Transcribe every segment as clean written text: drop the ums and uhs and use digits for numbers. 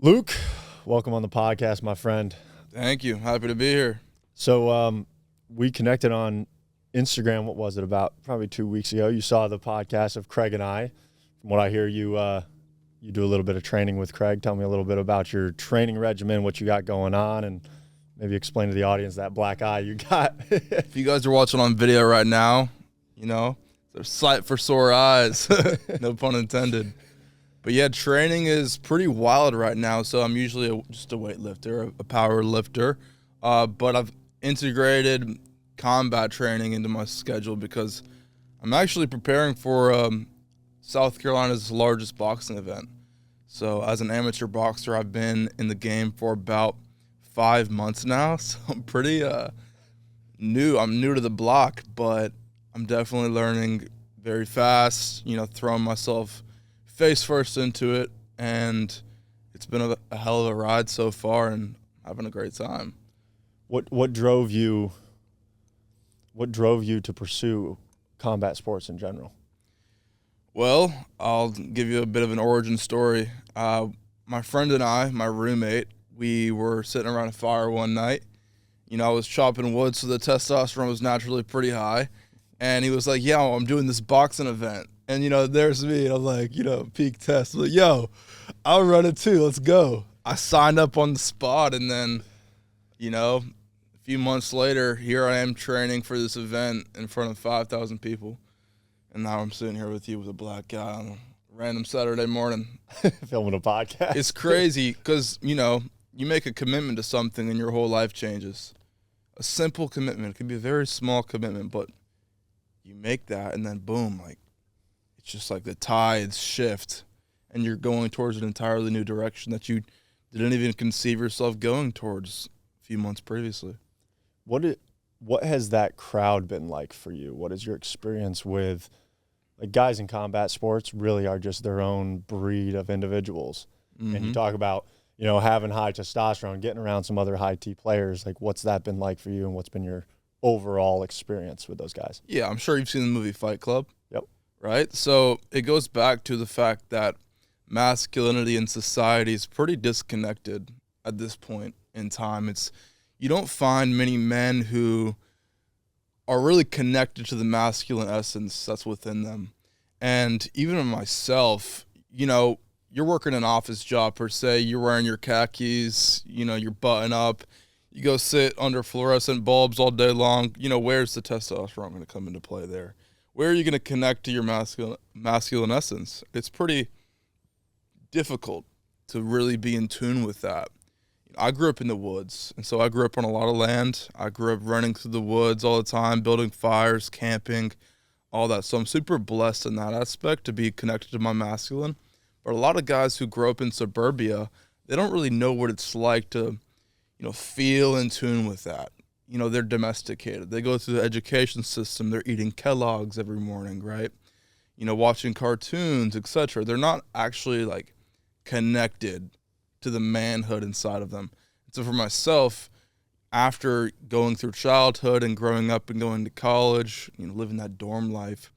Luke, welcome on the podcast, my friend. Thank you. Happy to be here. So we connected on Instagram, what was it, about probably 2 weeks ago. You saw the podcast of Craig and I. From what I hear, you do a little bit of training with Craig. Tell me a little bit about your training regimen, what you got going on, and maybe explain to the audience that black eye you got. If you guys are watching on video right now, there's sight for sore eyes. No pun intended. But yeah, training is pretty wild right now. So I'm usually just a weightlifter, a power lifter. But I've integrated combat training into my schedule because I'm actually preparing for South Carolina's largest boxing event. So as an amateur boxer, I've been in the game for about 5 months now. So I'm pretty new. I'm new to the block, but I'm definitely learning very fast, throwing myself face first into it, and it's been a hell of a ride so far and having a great time. What drove you to pursue combat sports in general? Well, I'll give you a bit of an origin story. My friend and I, my roommate, we were sitting around a fire one night. I was chopping wood, so the testosterone was naturally pretty high. And he was like, yo, I'm doing this boxing event. And, there's me. And I'm like, peak test. I'm like, yo, I'll run it too. Let's go. I signed up on the spot. And then, a few months later, here I am training for this event in front of 5,000 people. And now I'm sitting here with you with a black guy on a random Saturday morning. Filming a podcast. It's crazy because, you make a commitment to something and your whole life changes. A simple commitment. It can be a very small commitment, but you make that and then boom, it's just like the tides shift and you're going towards an entirely new direction that you didn't even conceive yourself going towards a few months previously. What has that crowd been like for you? What is your experience with, guys in combat sports really are just their own breed of individuals. Mm-hmm. And you talk about, having high testosterone, getting around some other high T players. What's that been like for you, and what's been your overall experience with those guys? Yeah, I'm sure you've seen the movie Fight Club. Yep. Right? So it goes back to the fact that masculinity in society is pretty disconnected at this point in time. You don't find many men who are really connected to the masculine essence that's within them. And even in myself, you're working an office job per se, you're wearing your khakis, you're button up, you go sit under fluorescent bulbs all day long, where's the testosterone going to come into play there? Where are you going to connect to your masculine essence? It's pretty difficult to really be in tune with that. I grew up in the woods, and so I grew up on a lot of land. I grew up running through the woods all the time, building fires, camping, all that. So I'm super blessed in that aspect to be connected to my masculine. But a lot of guys who grow up in suburbia, they don't really know what it's like to, feel in tune with that. They're domesticated. They go through the education system. They're eating Kellogg's every morning, right? Watching cartoons, etc. They're not actually, connected to the manhood inside of them. So for myself, after going through childhood and growing up and going to college, living that dorm life,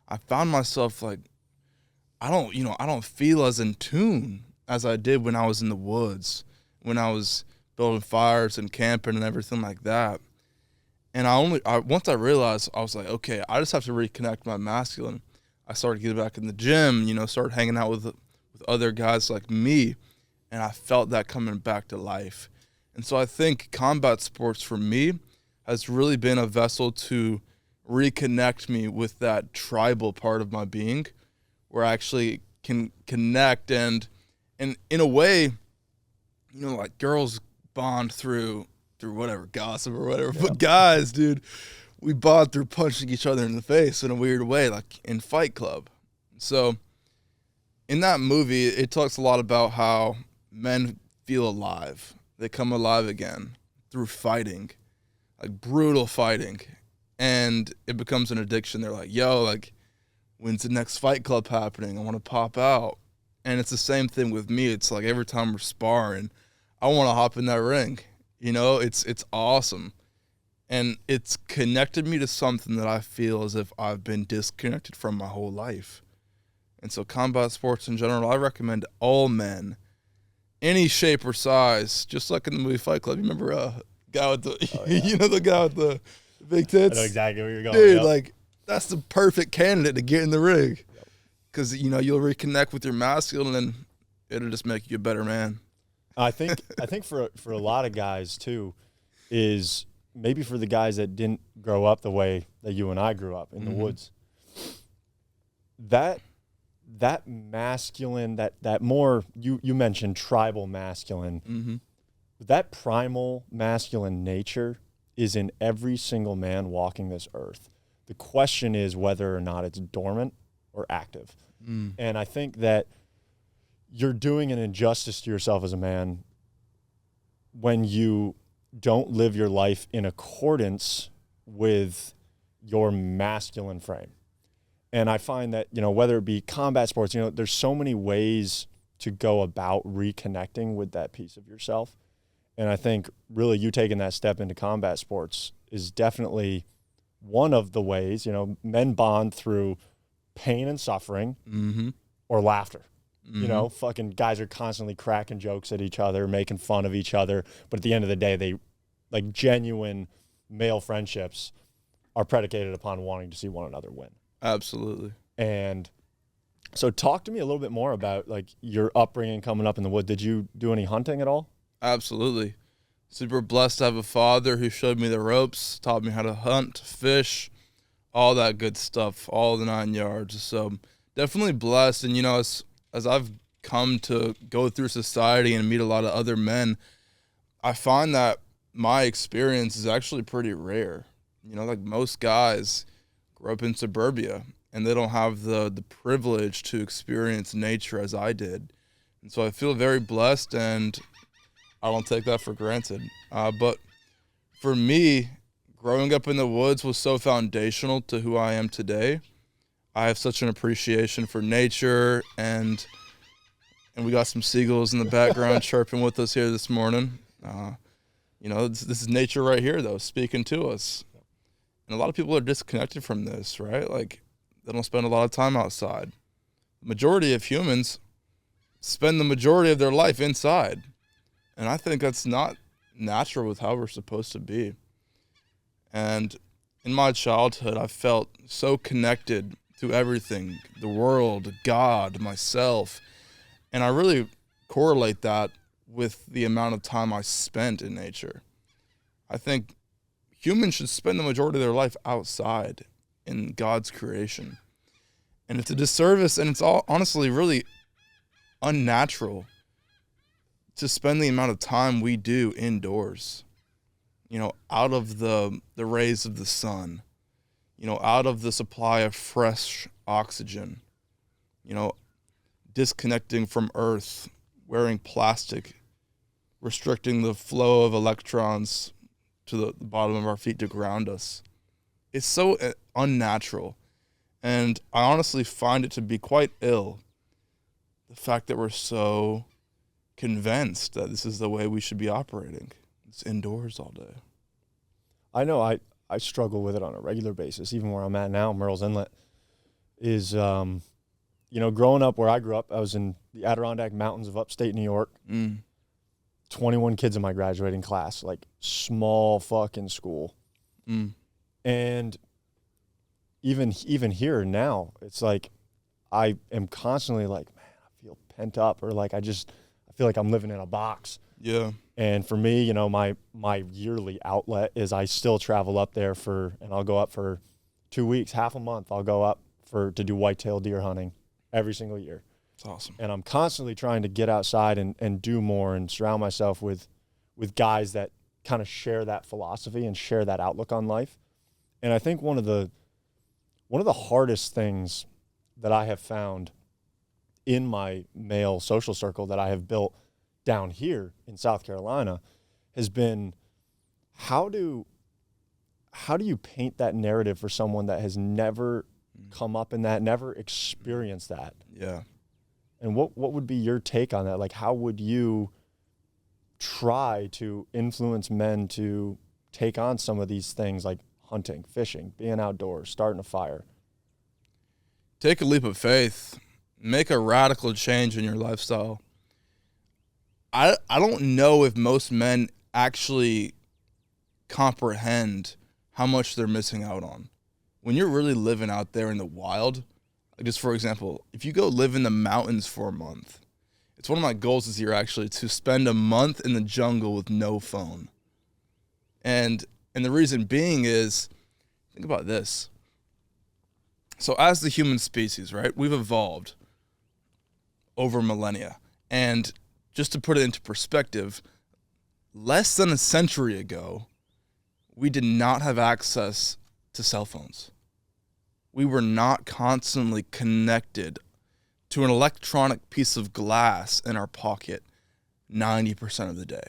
I found myself I don't feel as in tune as I did when I was in the woods, when I was building fires and camping and everything like that. And once I realized, I was like, okay, I just have to reconnect my masculine. I started getting back in the gym, started hanging out with other guys like me, and I felt that coming back to life. And so I think combat sports for me has really been a vessel to reconnect me with that tribal part of my being, where I actually can connect and in a way, girls bond through whatever, gossip or whatever. Yeah. But guys, dude, we bond through punching each other in the face in a weird way, like in Fight Club. So in that movie, it talks a lot about how men feel alive. They come alive again through fighting, brutal fighting. And it becomes an addiction. They're like, yo, when's the next Fight Club happening? I want to pop out. And it's the same thing with me. It's like every time we're sparring, I want to hop in that ring. It's awesome. And it's connected me to something that I feel as if I've been disconnected from my whole life. And so combat sports in general, I recommend all men any shape or size, just like in the movie Fight Club. You remember guy with the, you know, the guy with the big I tits? know exactly where you're going. Dude, Yep. like, that's the perfect candidate to get in the ring. Because, you know, you'll reconnect with your masculine and it'll just make you a better man. I think for a lot of guys too, is maybe for the guys that didn't grow up the way that you and I grew up in the woods. That masculine, that more you mentioned tribal masculine, that primal masculine nature is in every single man walking this earth. The question is whether or not it's dormant or active. And I think that you're doing an injustice to yourself as a man when you don't live your life in accordance with your masculine frame. And I find that, you know, whether it be combat sports, you know, there's so many ways to go about reconnecting with that piece of yourself. And I think really you taking that step into combat sports is definitely one of the ways. You know, men bond through pain and suffering or laughter. You know, fucking guys are constantly cracking jokes at each other, making fun of each other. But at the end of the day, they, like, genuine male friendships are predicated upon wanting to see one another win. Absolutely. And so talk to me a little bit more about, like, your upbringing coming up in the wood. Did you do any hunting at all? Absolutely. Super blessed to have a father who showed me the ropes, taught me how to hunt, fish, all that good stuff, all the 9 yards. So definitely blessed. And, you know, as I've come to go through society and meet a lot of other men, I find that my experience is actually pretty rare. You know, like most guys grow up in suburbia and they don't have the privilege to experience nature as I did. And so I feel very blessed and I don't take that for granted. But for me, growing up in the woods was so foundational to who I am today. I have such an appreciation for nature, and we got some seagulls in the background chirping with us here this morning. You know, this is nature right here, though, speaking to us. And a lot of people are disconnected from this, right? Like, they don't spend a lot of time outside. The majority of humans spend the majority of their life inside. And I think that's not natural with how we're supposed to be. And in my childhood, I felt so connected to everything, the world, God, myself. And I really correlate that with the amount of time I spent in nature. I think humans should spend the majority of their life outside in God's creation. And it's a disservice, and it's all honestly really unnatural to spend the amount of time we do indoors, you know, out of the rays of the sun, you know, out of the supply of fresh oxygen, you know, disconnecting from Earth, wearing plastic, restricting the flow of electrons to the bottom of our feet to ground us. It's so unnatural. And I honestly find it to be quite ill, the fact that we're so convinced that this is the way we should be operating. It's indoors all day. I know I struggle with it on a regular basis, even where I'm at now, Murrells Inlet, is, you know, growing up where I grew up, I was in the Adirondack Mountains of upstate New York. 21 kids in my graduating class, like small fucking school. And even here now, it's like I am constantly like, man, I feel pent up, or like I feel like I'm living in a box. Yeah. And for me, you know, my yearly outlet is I still travel up there and I'll go up for 2 weeks, half a month. I'll go up to do whitetail deer hunting every single year. It's awesome. And I'm constantly trying to get outside and do more and surround myself with guys that kind of share that philosophy and share that outlook on life. And I think one of the hardest things that I have found in my male social circle that I have built down here in South Carolina has been how do you paint that narrative for someone that has never come up in that, never experienced that? Yeah. And what would be your take on that? Like, how would you try to influence men to take on some of these things like hunting, fishing, being outdoors, starting a fire? Take a leap of faith. Make a radical change in your lifestyle. I don't know if most men actually comprehend how much they're missing out on. When you're really living out there in the wild, like just for example, if you go live in the mountains for a month, it's one of my goals this year actually to spend a month in the jungle with no phone. And the reason being is, think about this. So as the human species, right, we've evolved over millennia. And just to put it into perspective, less than a century ago, we did not have access to cell phones. We were not constantly connected to an electronic piece of glass in our pocket 90% of the day.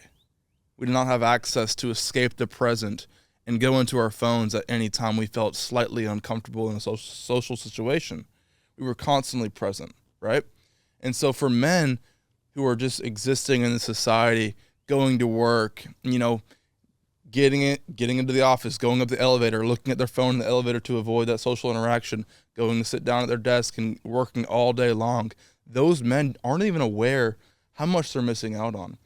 We did not have access to escape the present and go into our phones at any time we felt slightly uncomfortable in a social situation. We were constantly present, right? And so for men who are just existing in the society, going to work, getting into the office, going up the elevator, looking at their phone in the elevator to avoid that social interaction, going to sit down at their desk and working all day long, those men aren't even aware how much they're missing out on.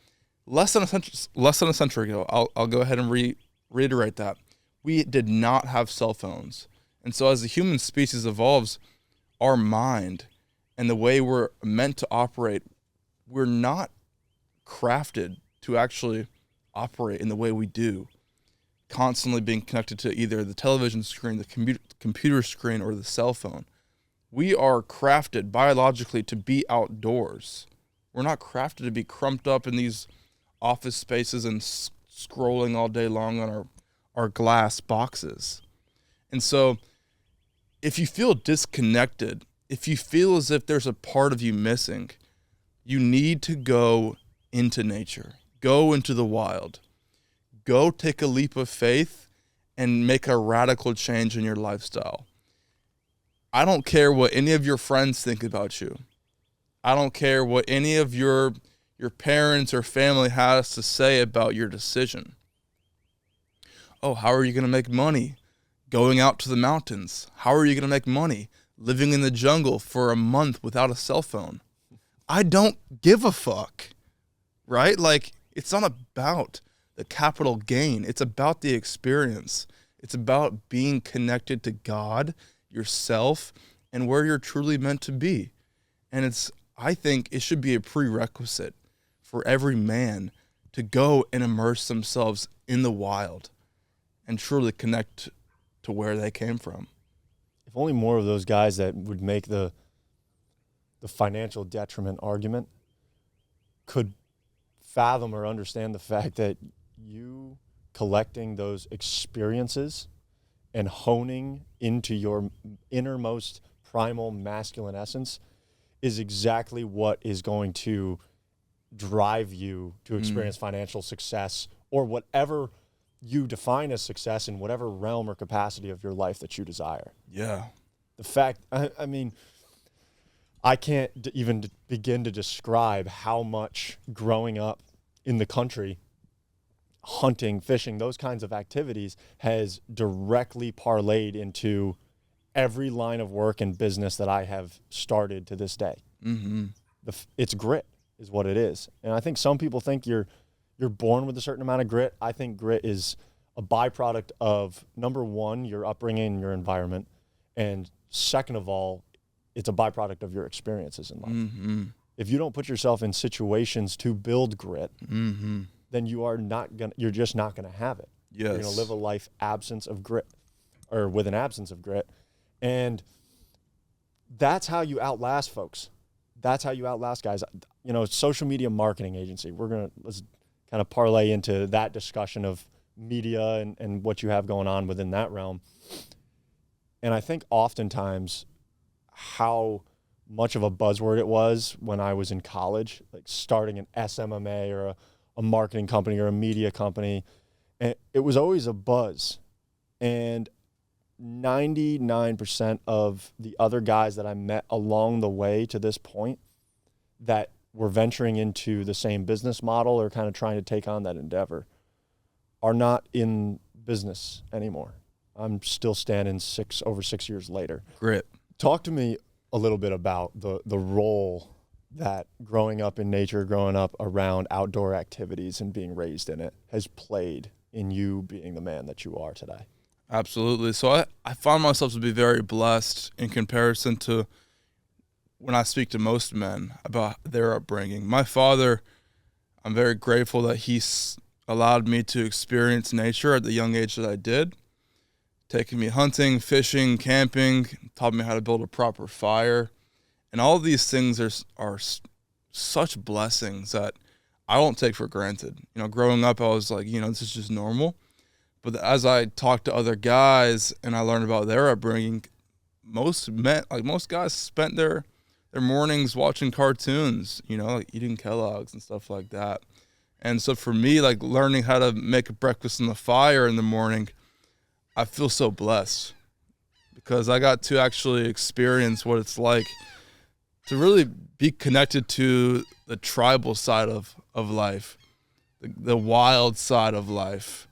Less than a century ago, I'll go ahead and reiterate that, we did not have cell phones. And so as the human species evolves, our mind and the way we're meant to operate, we're not crafted to actually operate in the way we do, constantly being connected to either the television screen, the computer screen, or the cell phone. We are crafted biologically to be outdoors. We're not crafted to be crumped up in these office spaces and scrolling all day long on our glass boxes. And so if you feel disconnected, if you feel as if there's a part of you missing, you need to go into nature, go into the wild, go take a leap of faith and make a radical change in your lifestyle. I don't care what any of your friends think about you. I don't care what any of your parents or family has to say about your decision. Oh, how are you going to make money going out to the mountains? How are you going to make money living in the jungle for a month without a cell phone? I don't give a fuck, right? Like, it's not about the capital gain. It's about the experience. It's about being connected to God, yourself, and where you're truly meant to be. And I think it should be a prerequisite for every man to go and immerse themselves in the wild and truly connect to where they came from. If only more of those guys that would make the financial detriment argument could fathom or understand the fact that you collecting those experiences and honing into your innermost primal masculine essence is exactly what is going to drive you to experience financial success or whatever you define as success in whatever realm or capacity of your life that you desire. Yeah. The fact, I mean, I can't even begin to describe how much growing up in the country, hunting, fishing, those kinds of activities has directly parlayed into every line of work and business that I have started to this day. Mm-hmm. It's grit is what it is. And I think some people think you're born with a certain amount of grit. I think grit is a byproduct of, number one, your upbringing and your environment. And second of all, it's a byproduct of your experiences in life. Mm-hmm. If you don't put yourself in situations to build grit, then you're just not gonna have it. Yes. You're gonna live a life absence of grit, or with an absence of grit. And that's how you outlast folks. That's how you outlast guys. Social media marketing agency. Let's kind of parlay into that discussion of media and what you have going on within that realm. And I think oftentimes how much of a buzzword it was when I was in college, like starting an SMMA or a marketing company or a media company, and it was always a buzz. And 99% of the other guys that I met along the way to this point that were venturing into the same business model or kind of trying to take on that endeavor are not in business anymore. I'm still standing over 6 years later. Grit. Talk to me a little bit about the role that growing up in nature, growing up around outdoor activities and being raised in it has played in you being the man that you are today? Absolutely. So I found myself to be very blessed in comparison to when I speak to most men about their upbringing. My father, I'm very grateful that allowed me to experience nature at the young age that I did, taking me hunting, fishing, camping, taught me how to build a proper fire. And all of these things are such blessings that I don't take for granted. Growing up, I was like, this is just normal. But as I talked to other guys and I learned about their upbringing, most guys spent their mornings watching cartoons, like eating Kellogg's and stuff like that. And so for me, like learning how to make a breakfast on the fire in the morning, I feel so blessed because I got to actually experience what it's like to really be connected to the tribal side of life, the wild side of life.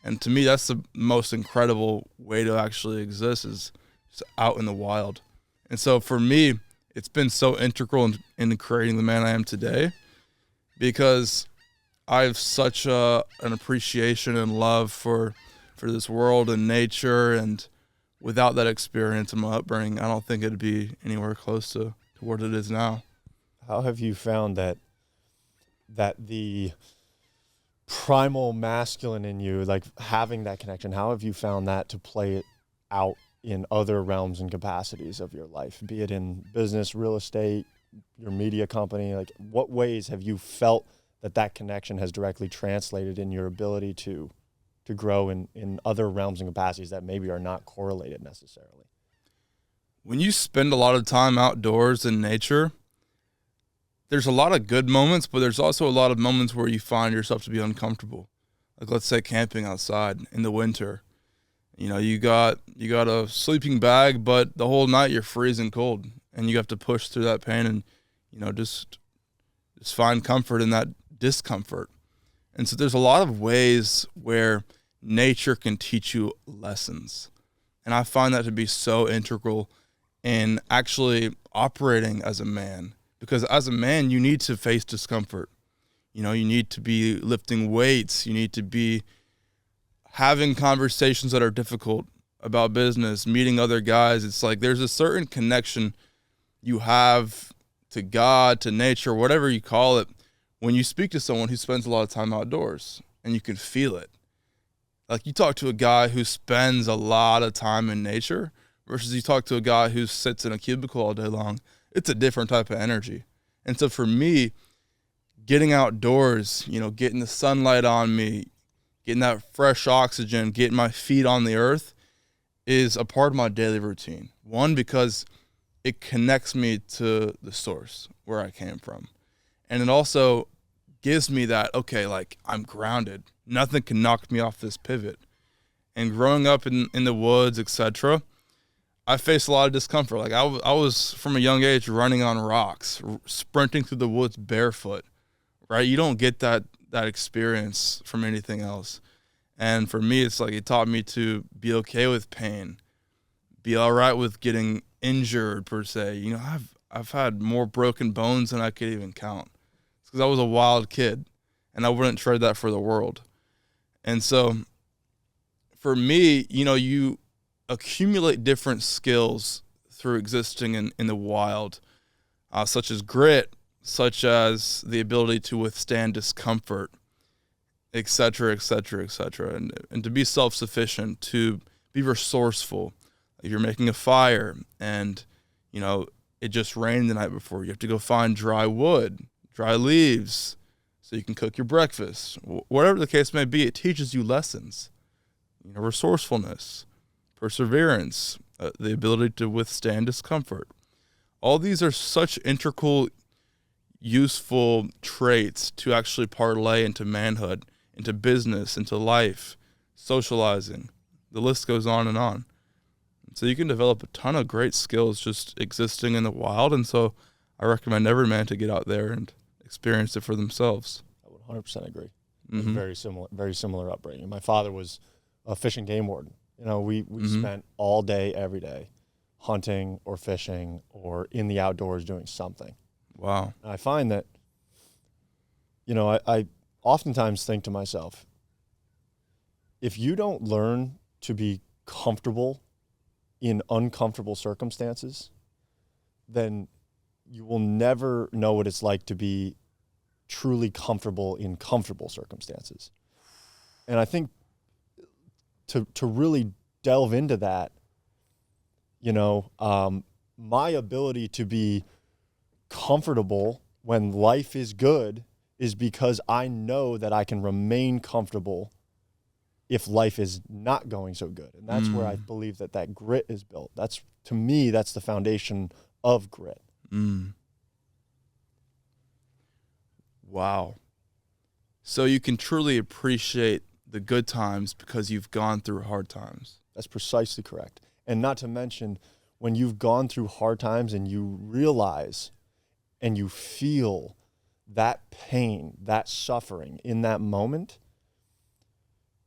And to me, that's the most incredible way to actually exist, is just out in the wild. And so for me, it's been so integral in creating the man I am today, because I have such an appreciation and love for this world and nature. And without that experience in my upbringing, I don't think it'd be anywhere close to what it is now. How have you found that the primal masculine in you, like having that connection, how have you found that to play it out in other realms and capacities of your life, be it in business, real estate, your media company? Like, what ways have you felt that connection has directly translated in your ability to grow in other realms and capacities that maybe are not correlated necessarily? When you spend a lot of time outdoors in nature, there's a lot of good moments, but there's also a lot of moments where you find yourself to be uncomfortable. Like, let's say camping outside in the winter. You got a sleeping bag, but the whole night you're freezing cold, and you have to push through that pain and just find comfort in that discomfort. And so there's a lot of ways where nature can teach you lessons. And I find that to be so integral in actually operating as a man. Because as a man, you need to face discomfort. You need to be lifting weights. You need to be having conversations that are difficult about business, meeting other guys. It's like there's a certain connection you have to God, to nature, whatever you call it, when you speak to someone who spends a lot of time outdoors, and you can feel it. Like, you talk to a guy who spends a lot of time in nature versus you talk to a guy who sits in a cubicle all day long. It's a different type of energy. And so for me, getting outdoors, getting the sunlight on me, getting that fresh oxygen, getting my feet on the earth is a part of my daily routine. One, because it connects me to the source where I came from. And it also gives me that, okay, like, I'm grounded. Nothing can knock me off this pivot. And growing up in the woods, etc., I faced a lot of discomfort. Like, I was from a young age running on rocks, sprinting through the woods barefoot, right? You don't get that experience from anything else. And for me, it's like it taught me to be okay with pain, be all right with getting injured per se. I've had more broken bones than I could even count. It's because I was a wild kid, and I wouldn't trade that for the world. And so for me, you accumulate different skills through existing in the wild, such as grit, such as the ability to withstand discomfort, et cetera, et cetera, et cetera, and to be self-sufficient, to be resourceful. If you're making a fire and, it just rained the night before, you have to go find dry wood, dry leaves, so you can cook your breakfast. Whatever the case may be, it teaches you lessons, resourcefulness, perseverance, the ability to withstand discomfort. All these are such integral, useful traits to actually parlay into manhood, into business, into life, socializing. The list goes on and on. So you can develop a ton of great skills just existing in the wild. And so I recommend every man to get out there and experience it for themselves. I would 100% agree. Mm-hmm. Very similar upbringing. My father was a fish and game warden. We spent all day, every day, hunting or fishing or in the outdoors doing something. Wow. And I find that, I oftentimes think to myself, if you don't learn to be comfortable in uncomfortable circumstances, then you will never know what it's like to be truly comfortable in comfortable circumstances. And I think to really delve into that, my ability to be comfortable when life is good is because I know that I can remain comfortable if life is not going so good. And that's where I believe that grit is built. To me, that's the foundation of grit. Wow. So you can truly appreciate the good times because you've gone through hard times. That's precisely correct. And not to mention, when you've gone through hard times and you realize and you feel that pain, that suffering in that moment,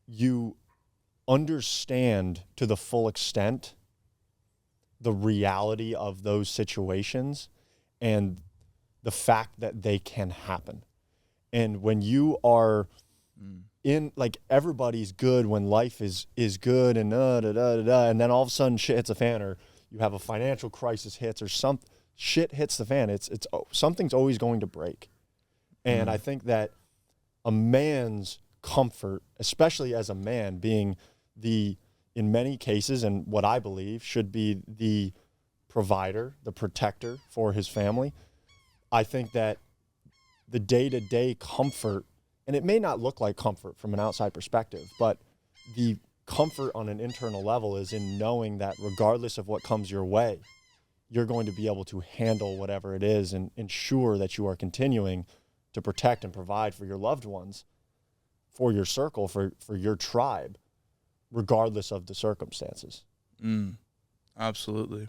you understand to the full extent the reality of those situations and the fact that they can happen. And when you are in, like, everybody's good when life is good and and then all of a sudden shit hits a fan, or you have a financial crisis hits, or some shit hits the fan, it's something's always going to break. And I think that a man's comfort, especially as a man, being in many cases, and what I believe should be the provider, the protector for his family, I think that the day-to-day comfort, and it may not look like comfort from an outside perspective, but the comfort on an internal level is in knowing that regardless of what comes your way, you're going to be able to handle whatever it is and ensure that you are continuing to protect and provide for your loved ones, for your circle, for your tribe, regardless of the circumstances. Absolutely.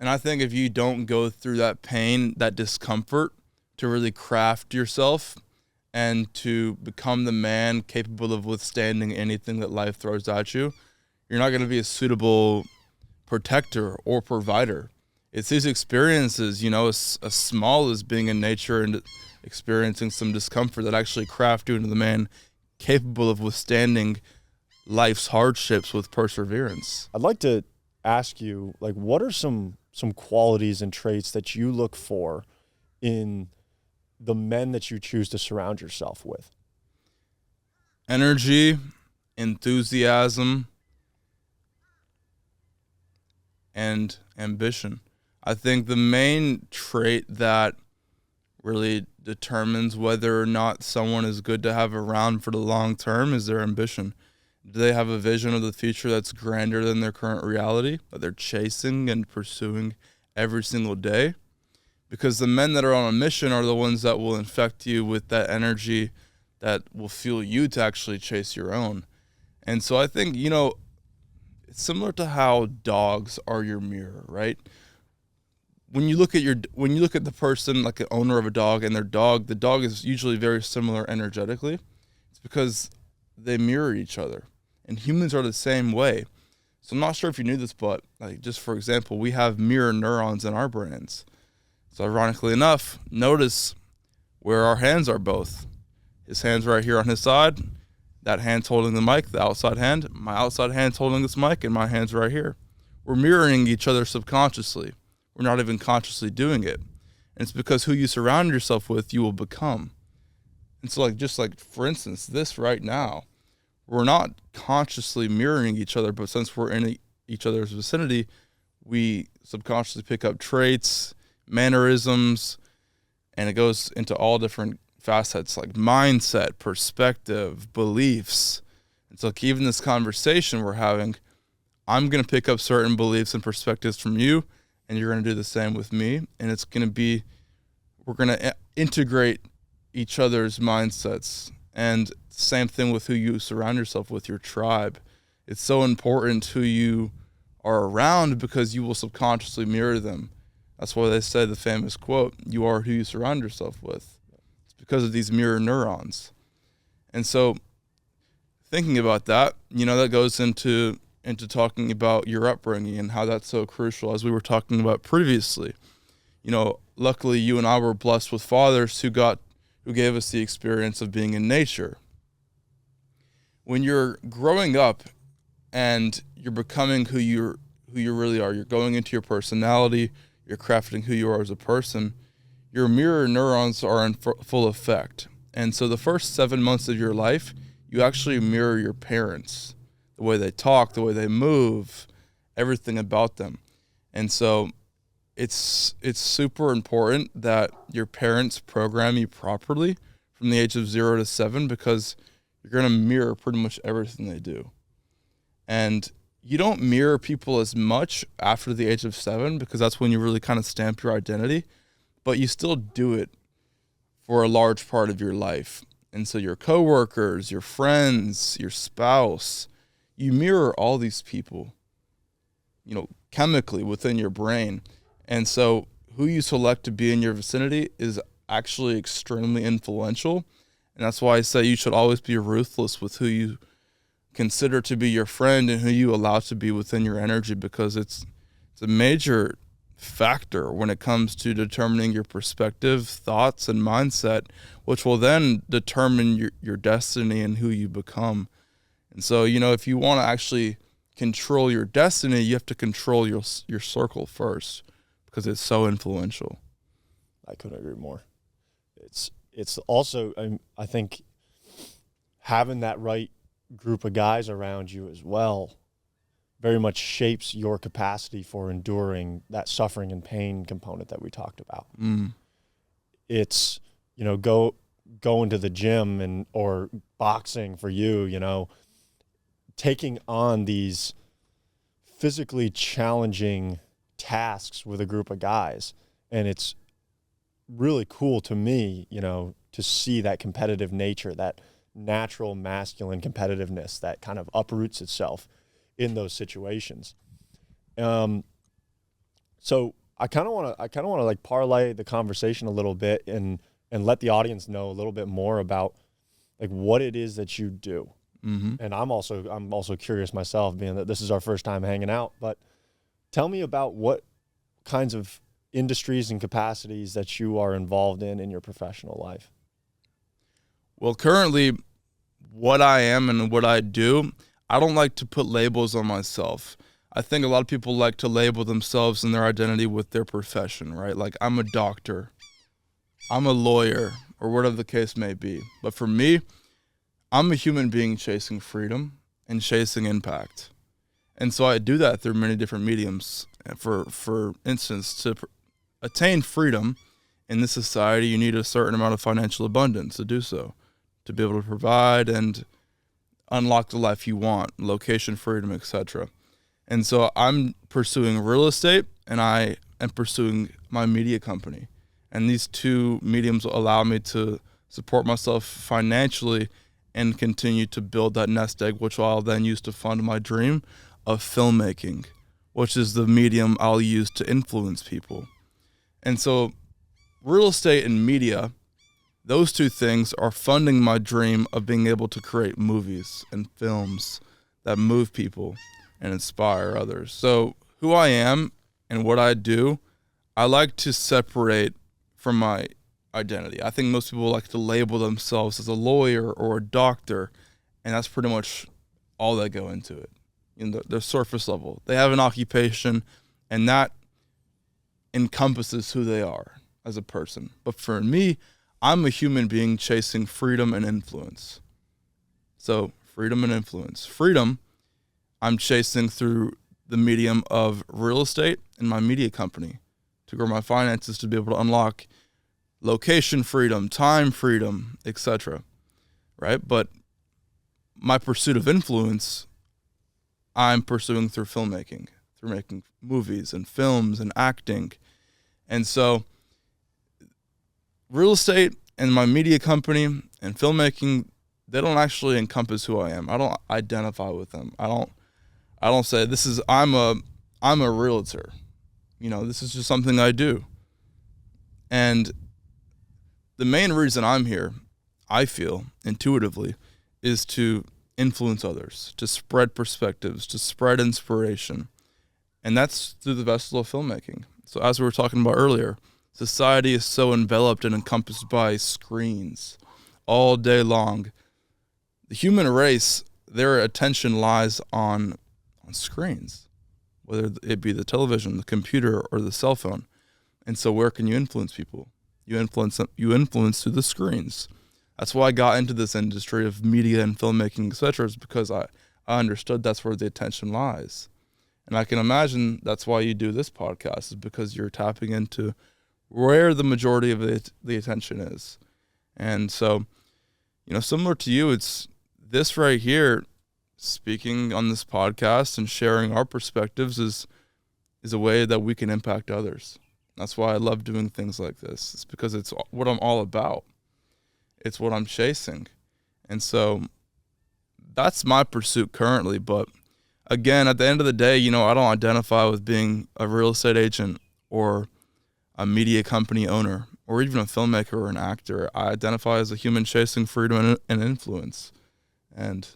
And I think if you don't go through that pain, that discomfort, to really craft yourself and to become the man capable of withstanding anything that life throws at you, you're not going to be a suitable protector or provider. It's these experiences, as small as being in nature and experiencing some discomfort, that actually craft you into the man capable of withstanding life's hardships with perseverance. I'd like to ask you, like, what are some qualities and traits that you look for in the men that you choose to surround yourself with? Energy, enthusiasm, and ambition. I think the main trait that really determines whether or not someone is good to have around for the long term is their ambition. Do they have a vision of the future that's grander than their current reality, that they're chasing and pursuing every single day? Because the men that are on a mission are the ones that will infect you with that energy that will fuel you to actually chase your own. And so I think, it's similar to how dogs are your mirror, right? When you look at the person, like the owner of a dog, and their dog, the dog is usually very similar energetically. It's because they mirror each other. And humans are the same way. So I'm not sure if you knew this, but like, just for example, we have mirror neurons in our brains. So ironically enough, notice where our hands are both. His hand's right here on his side. That hand's holding the mic, the outside hand. My outside hand's holding this mic, and my hand's right here. We're mirroring each other subconsciously. We're not even consciously doing it. And it's because who you surround yourself with, you will become. And so just like, for instance, this right now, we're not consciously mirroring each other, but since we're in each other's vicinity, we subconsciously pick up traits, mannerisms, and it goes into all different facets like mindset, perspective, beliefs. And so even this conversation we're having, I'm going to pick up certain beliefs and perspectives from you, and you're going to do the same with me. And it's going to be, we're going to integrate each other's mindsets. And same thing with who you surround yourself with, your tribe. It's so important who you are around because you will subconsciously mirror them. That's why they say the famous quote, you are who you surround yourself with. It's because of these mirror neurons. And so thinking about that, that goes into talking about your upbringing and how that's so crucial, as we were talking about previously. luckily you and I were blessed with fathers who gave us the experience of being in nature. When you're growing up and you're becoming who you really are, you're going into your personality, you're crafting who you are as a person, your mirror neurons are in full effect. And so the first 7 months of your life, you actually mirror your parents, the way they talk, the way they move, everything about them. And so it's super important that your parents program you properly from the age of 0 to 7, because you're going to mirror pretty much everything they do. And you don't mirror people as much after the age of 7, because that's when you really kind of stamp your identity, but you still do it for a large part of your life. And so your coworkers, your friends, your spouse, you mirror all these people, chemically within your brain. And so who you select to be in your vicinity is actually extremely influential. And that's why I say you should always be ruthless with who you consider to be your friend and who you allow to be within your energy, because it's a major factor when it comes to determining your perspective, thoughts, and mindset, which will then determine your destiny and who you become. And so, if you want to actually control your destiny, you have to control your circle first, because it's so influential. I couldn't agree more. It's also, I think, having that right group of guys around you as well very much shapes your capacity for enduring that suffering and pain component that we talked about. It's, going to the gym or boxing for you, taking on these physically challenging tasks with a group of guys. And it's really cool to me, to see that competitive nature, that natural masculine competitiveness that kind of uproots itself in those situations. So I kind of want to like parlay the conversation a little bit and let the audience know a little bit more about like what it is that you do. Mm-hmm. And I'm also curious myself, being that this is our first time hanging out, but tell me about what kinds of industries and capacities that you are involved in your professional life. Well, currently what I am and what I do, I don't like to put labels on myself. I think a lot of people like to label themselves and their identity with their profession, right? Like, I'm a doctor, I'm a lawyer, or whatever the case may be. But for me, I'm a human being chasing freedom and chasing impact. And so I do that through many different mediums. For instance, to attain freedom in this society, you need a certain amount of financial abundance to do so, to be able to provide and unlock the life you want, location freedom, etc. And so I'm pursuing real estate, and I am pursuing my media company. And these two mediums allow me to support myself financially and continue to build that nest egg, which I'll then use to fund my dream of filmmaking, which is the medium I'll use to influence people. And so real estate and media, those two things are funding my dream of being able to create movies and films that move people and inspire others. So who I am and what I do, I like to separate from my identity. I think most people like to label themselves as a lawyer or a doctor, and that's pretty much all that go into it. They're surface level. They have an occupation, and that encompasses who they are as a person. But for me, I'm a human being chasing freedom and influence. So freedom and influence. Freedom, I'm chasing through the medium of real estate and my media company to grow my finances, to be able to unlock location freedom, time freedom, etc. Right? But my pursuit of influence, I'm pursuing through filmmaking, through making movies and films and acting. And so real estate and my media company and filmmaking, they don't actually encompass who I am. I don't identify with them. I don't say I'm a realtor. This is just something I do. And the main reason I'm here, I feel intuitively, is to influence others, to spread perspectives, to spread inspiration. And that's through the vessel of filmmaking. So as we were talking about earlier, Society is so enveloped and encompassed by screens all day long. The human race, their attention lies on screens, whether it be the television, the computer, or the cell phone. And so where can you influence people? You influence through the screens. That's why I got into this industry of media and filmmaking, etc., is because I understood that's where the attention lies. And I can imagine that's why you do this podcast, is because you're tapping into where the majority of the attention is. And so, similar to you, it's this right here, speaking on this podcast and sharing our perspectives is a way that we can impact others. That's why I love doing things like this. It's because it's what I'm all about. It's what I'm chasing. And so that's my pursuit currently. But again, at the end of the day, I don't identify with being a real estate agent or a media company owner or even a filmmaker or an actor. I identify as a human chasing freedom and influence. And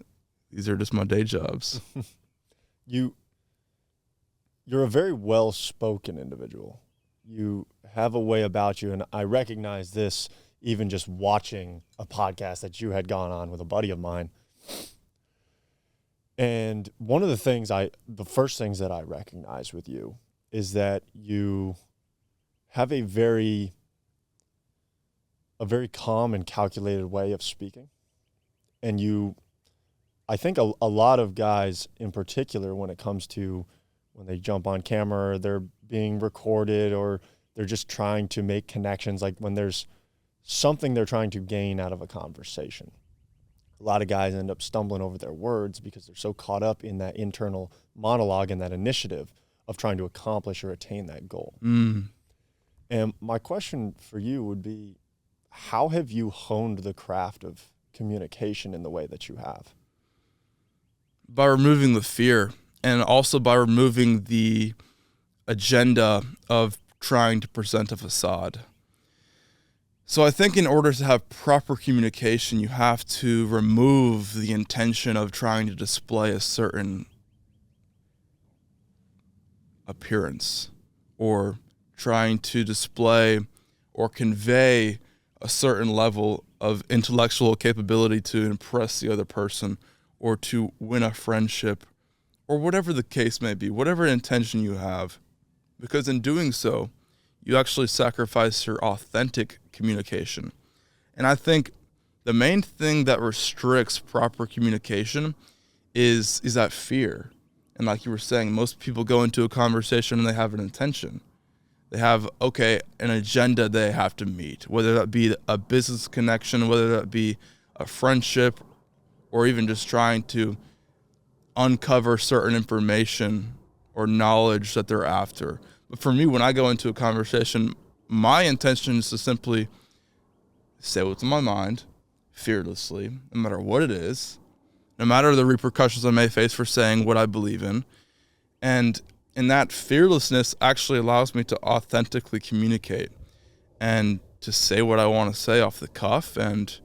these are just my day jobs. You're a very well-spoken individual. You have a way about you, and I recognize this even just watching a podcast that you had gone on with a buddy of mine. And one of the first things that I recognize with you is that you have a very calm and calculated way of speaking. And I think a lot of guys in particular, when it comes to when they jump on camera, or they're being recorded, or they're just trying to make connections, like when there's something they're trying to gain out of a conversation, a lot of guys end up stumbling over their words because they're so caught up in that internal monologue and that initiative of trying to accomplish or attain that goal. And my question for you would be, how have you honed the craft of communication in the way that you have? By removing the fear, and also by removing the agenda of trying to present a facade. So I think in order to have proper communication, you have to remove the intention of trying to display a certain appearance, or trying to display or convey a certain level of intellectual capability to impress the other person, or to win a friendship, or whatever the case may be, whatever intention you have. Because in doing so, you actually sacrifice your authentic communication. And I think the main thing that restricts proper communication is that fear. And like you were saying, most people go into a conversation and they have an intention. They have, an agenda they have to meet, whether that be a business connection, whether that be a friendship, or even just trying to uncover certain information or knowledge that they're after. But for me, when I go into a conversation, my intention is to simply say what's in my mind, fearlessly, no matter what it is, no matter the repercussions I may face for saying what I believe in. And that fearlessness actually allows me to authentically communicate and to say what I want to say off the cuff and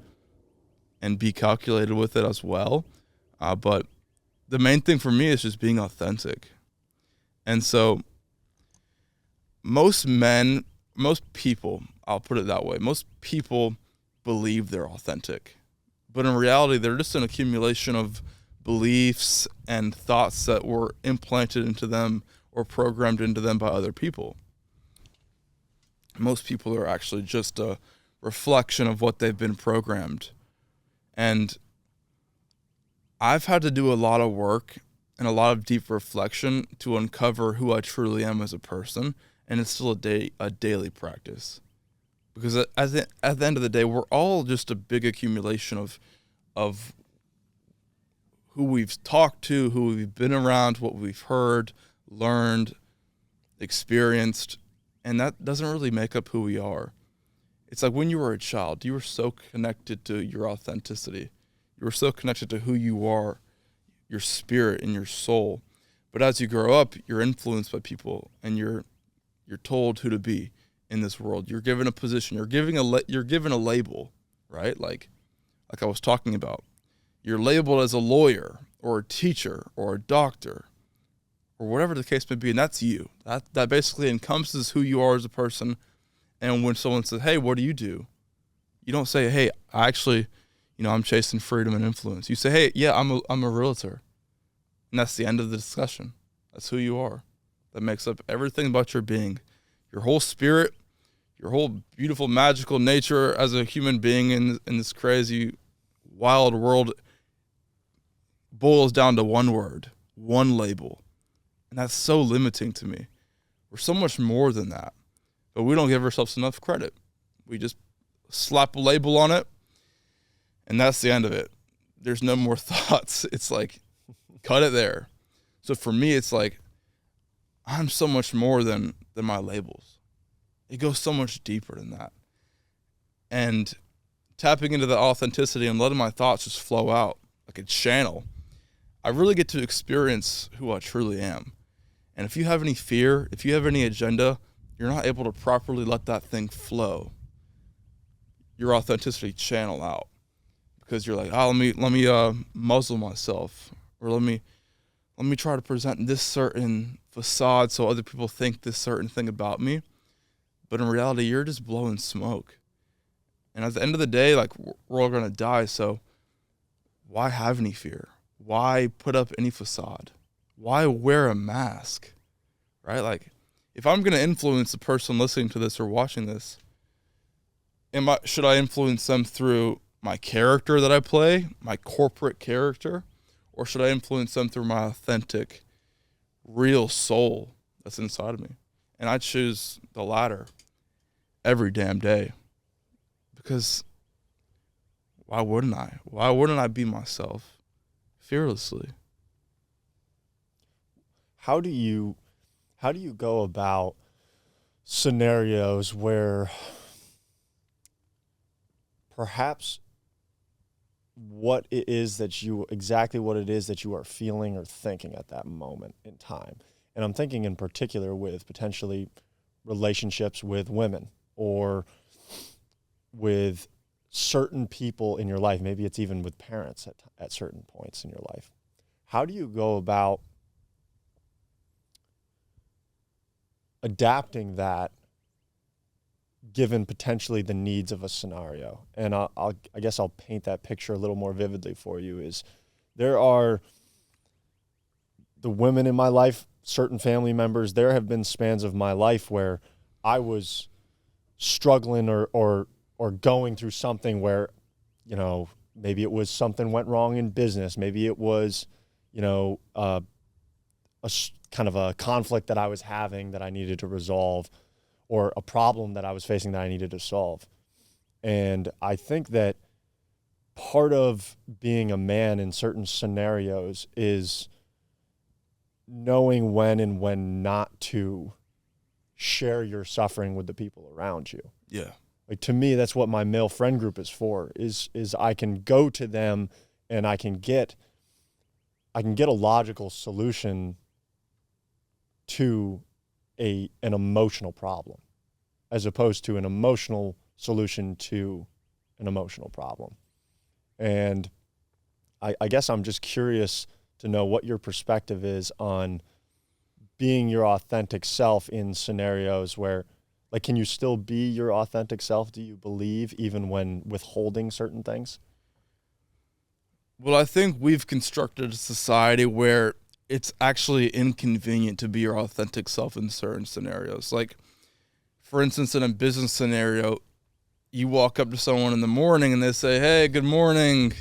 be calculated with it as well. But the main thing for me is just being authentic. And so most people, I'll put it that way, most people believe they're authentic. But in reality, they're just an accumulation of beliefs and thoughts that were implanted into them or programmed into them by other people. Most people are actually just a reflection of what they've been programmed. And I've had to do a lot of work and a lot of deep reflection to uncover who I truly am as a person, and it's still a daily practice. Because at the end of the day, we're all just a big accumulation of who we've talked to, who we've been around, what we've heard, learned, experienced, and that doesn't really make up who we are. It's like when you were a child, you were so connected to your authenticity. You were so connected to who you are, your spirit and your soul. But as you grow up, you're influenced by people, and you're told who to be in this world. You're given a position. You're given a label, right? Like I was talking about. You're labeled as a lawyer or a teacher or a doctor or whatever the case may be, and that's you. That basically encompasses who you are as a person, And when someone says, hey, what do? You don't say, hey, I actually, I'm chasing freedom and influence. You say, hey, yeah, I'm a realtor. And that's the end of the discussion. That's who you are. That makes up everything about your being. Your whole spirit, your whole beautiful, magical nature as a human being in this crazy, wild world boils down to one word, one label. And that's so limiting to me. We're so much more than that. But we don't give ourselves enough credit. We just slap a label on it, and that's the end of it. There's no more thoughts. It's like, cut it there. So for me, it's like, I'm so much more than my labels. It goes so much deeper than that. And tapping into the authenticity and letting my thoughts just flow out like a channel, I really get to experience who I truly am. And if you have any fear, if you have any agenda, you're not able to properly let that thing flow, your authenticity channel out, because you're like, let me muzzle myself, or let me try to present this certain facade so other people think this certain thing about me. But in reality, you're just blowing smoke. And at the end of the day, like, we're all gonna die. So why have any fear? Why put up any facade? Why wear a mask? Right? Like, if I'm gonna influence the person listening to this or watching this, should I influence them through my character that I play, my corporate character, or should I influence them through my authentic, real soul that's inside of me? And I choose the latter every damn day. Because why wouldn't I? Why wouldn't I be myself fearlessly? How do you go about scenarios where perhaps exactly what it is that you are feeling or thinking at that moment in time? And I'm thinking in particular with potentially relationships with women or with certain people in your life. Maybe it's even with parents at certain points in your life. How do you go about adapting that given potentially the needs of a scenario? And I guess I'll paint that picture a little more vividly for you. Is there are the women in my life, certain family members, there have been spans of my life where I was struggling or going through something where, maybe it was something went wrong in business. Maybe it was, a kind of a conflict that I was having that I needed to resolve, or a problem that I was facing that I needed to solve. And I think that part of being a man in certain scenarios is knowing when and when not to share your suffering with the people around you. Yeah. Like, to me, that's what my male friend group is for, is I can go to them and I can get a logical solution to an emotional problem, as opposed to an emotional solution to an emotional problem. And I guess I'm just curious to know what your perspective is on being your authentic self in scenarios where, like, can you still be your authentic self, do you believe, even when withholding certain things? Well, I think we've constructed a society where it's actually inconvenient to be your authentic self in certain scenarios. Like, for instance, in a business scenario, you walk up to someone in the morning and they say, hey, good morning,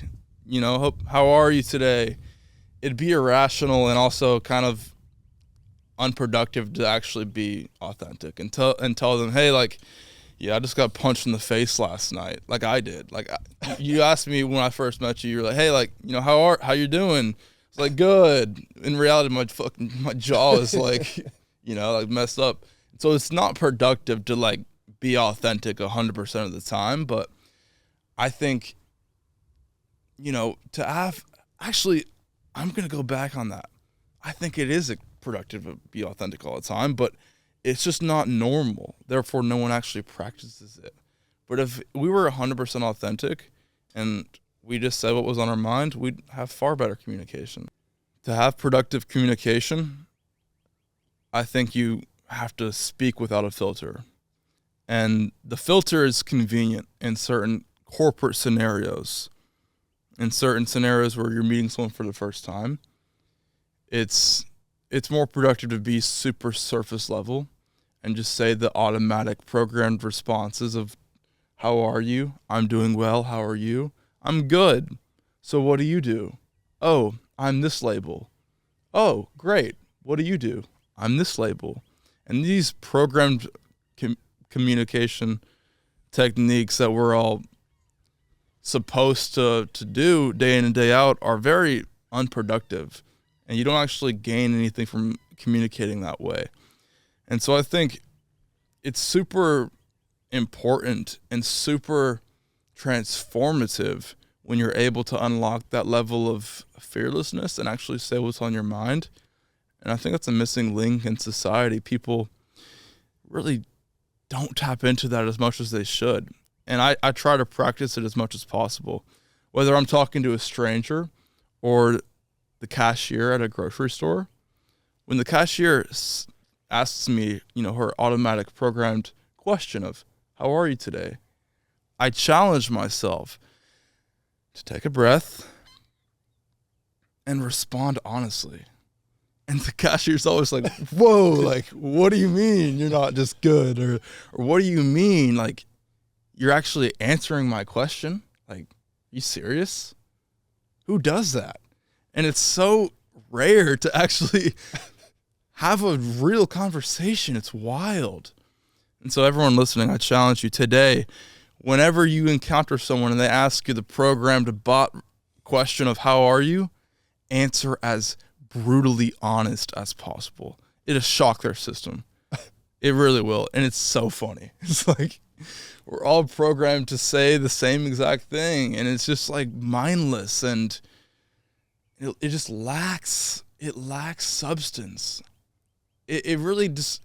how are you today? It'd be irrational and also kind of unproductive to actually be authentic and tell them, hey, like, yeah, I just got punched in the face last night, like I did. Like, you asked me when I first met you, you're like, hey, like, how you doing? It's like, good. In reality, my jaw is like, like messed up. So it's not productive to like be authentic 100% of the time. But I think, to have, actually, I'm going to go back on that. I think it is productive to be authentic all the time, but it's just not normal. Therefore, no one actually practices it. But if we were 100% authentic and we just said what was on our mind, we'd have far better communication. To have productive communication, I think you have to speak without a filter. And the filter is convenient in certain corporate scenarios. In certain scenarios where you're meeting someone for the first time, it's more productive to be super surface level and just say the automatic programmed responses of, how are you? I'm doing well. How are you? I'm good. So what do you do? Oh, I'm this label. Oh, great. What do you do? I'm this label. And these programmed communication techniques that we're all supposed to do day in and day out are very unproductive. And you don't actually gain anything from communicating that way. And so I think it's super important and super transformative when you're able to unlock that level of fearlessness and actually say what's on your mind. And I think that's a missing link in society. People really don't tap into that as much as they should. And I try to practice it as much as possible. Whether I'm talking to a stranger or the cashier at a grocery store, when the cashier asks me, her automatic programmed question of, how are you today? I challenge myself to take a breath and respond honestly. And the cashier's always like, whoa, like, what do you mean you're not just good? Or what do you mean, like, you're actually answering my question? Like, you serious? Who does that? And it's so rare to actually have a real conversation. It's wild. And so everyone listening, I challenge you today, whenever you encounter someone and they ask you the programmed bot question of how are you, answer as brutally honest as possible. It'll shock their system. It really will. And it's so funny. It's like we're all programmed to say the same exact thing. And it's just like mindless. And it just lacks substance. It really just,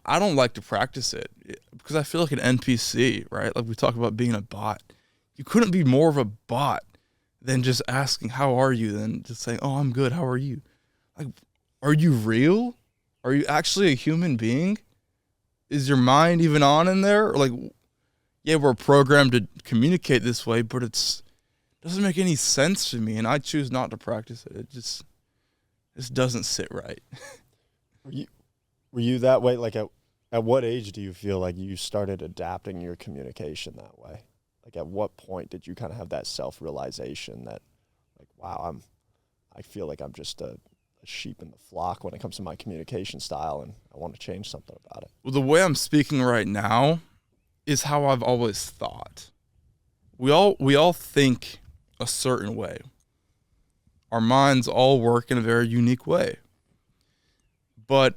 I don't like to practice it because I feel like an NPC, right? Like we talk about being a bot. You couldn't be more of a bot than just asking, how are you? Than just saying, oh, I'm good. How are you? Like, are you real? Are you actually a human being? Is your mind even on in there? Or like, yeah, we're programmed to communicate this way, but it doesn't make any sense to me. And I choose not to practice it. It just doesn't sit right. Were you that way? Like at what age do you feel like you started adapting your communication that way? Like at what point did you kind of have that self-realization that like, wow, I feel like I'm just a sheep in the flock when it comes to my communication style and I want to change something about it? Well, the way I'm speaking right now is how I've always thought. We all think a certain way. Our minds all work in a very unique way. But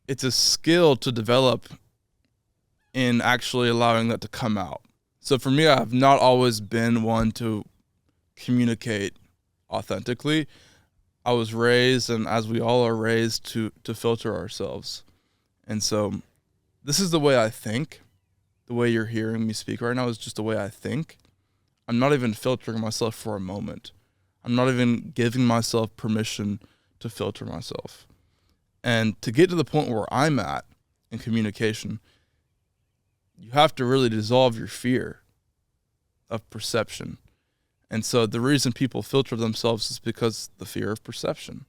it's a skill to develop in actually allowing that to come out. So for me, I have not always been one to communicate authentically. I was raised, and as we all are raised, to filter ourselves. And so this is the way I think. The way you're hearing me speak right now is just the way I think. I'm not even filtering myself for a moment. I'm not even giving myself permission to filter myself. And to get to the point where I'm at in communication, you have to really dissolve your fear of perception. And so the reason people filter themselves is because the fear of perception.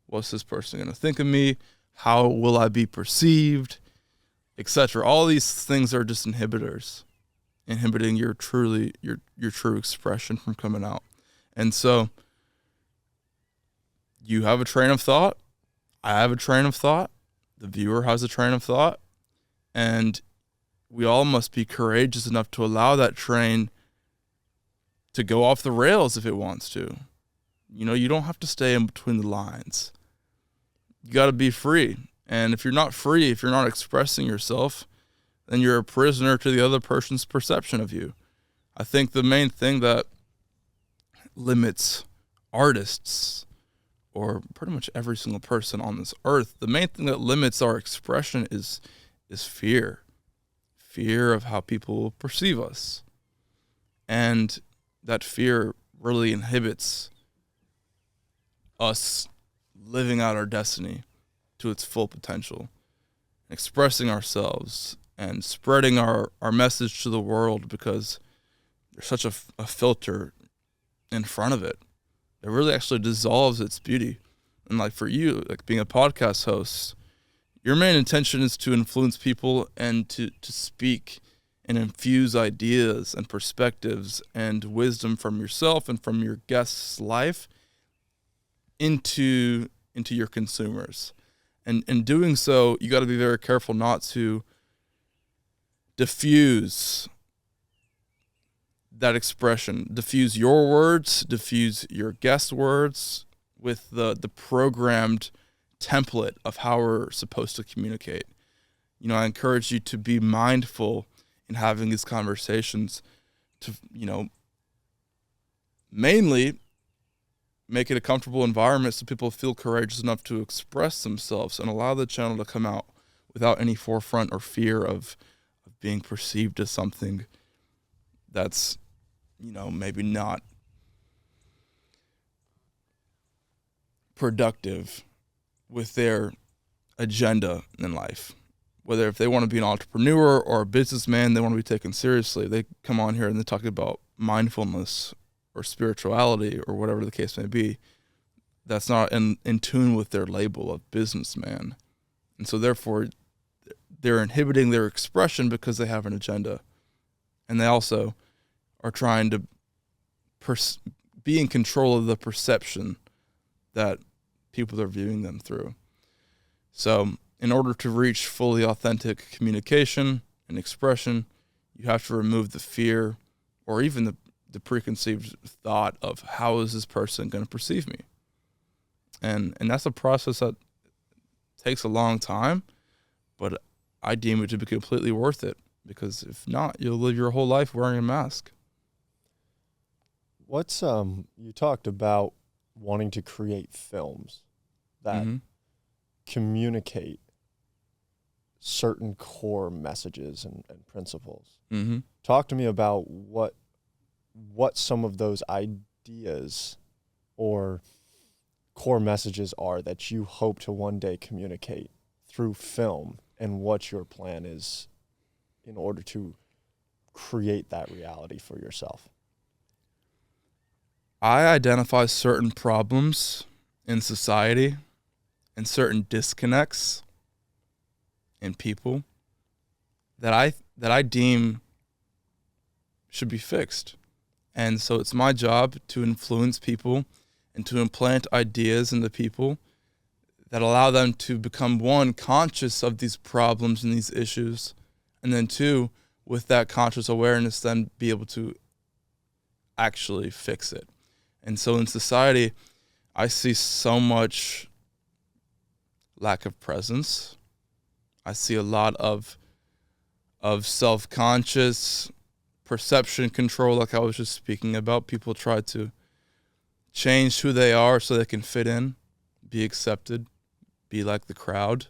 What's this person going to think of me? How will I be perceived? Etc. All these things are just inhibitors, inhibiting your true expression from coming out. And so you have a train of thought. I have a train of thought. The viewer has a train of thought. And we all must be courageous enough to allow that train to go off the rails if it wants to. You don't have to stay in between the lines. You got to be free. And if you're not free, if you're not expressing yourself, then you're a prisoner to the other person's perception of you. I think the main thing that limits artists, or pretty much every single person on this earth, the main thing that limits our expression is fear. Fear of how people will perceive us. And that fear really inhibits us living out our destiny to its full potential. expressing ourselves and spreading our message to the world, because there's such a filter in front of it. It really actually dissolves its beauty. And like for you, like being a podcast host, your main intention is to influence people and to speak and infuse ideas and perspectives and wisdom from yourself and from your guest's life into your consumers. And in doing so, you got to be very careful not to diffuse that expression, diffuse your words, diffuse your guest's words with the programmed template of how we're supposed to communicate. You know, I encourage you to be mindful in having these conversations, to, you know, mainly make it a comfortable environment so people feel courageous enough to express themselves and allow the channel to come out without any forefront or fear of being perceived as something that's, you know, maybe not productive with their agenda in life. Whether if they want to be an entrepreneur or a businessman, they want to be taken seriously, they come on here and they talk about mindfulness or spirituality or whatever the case may be. That's not in tune with their label of businessman. And so therefore, they're inhibiting their expression because they have an agenda. And they also are trying to be in control of the perception that people are viewing them through. So in order to reach fully authentic communication and expression, you have to remove the fear or even the preconceived thought of how is this person going to perceive me. And that's a process that takes a long time, but I deem it to be completely worth it, because if not, you'll live your whole life wearing a mask. What's you talked about wanting to create films that communicate certain core messages and principles. Talk to me about what some of those ideas or core messages are that you hope to one day communicate through film, and what your plan is in order to create that reality for yourself. I identify certain problems in society and certain disconnects in people that I deem should be fixed. And so it's my job to influence people and to implant ideas into people that allow them to become, one, conscious of these problems and these issues, and then two, with that conscious awareness, then be able to actually fix it. And so in society, I see so much lack of presence. I see a lot of self-conscious perception control, like I was just speaking about. People try to change who they are so they can fit in, be accepted, be like the crowd.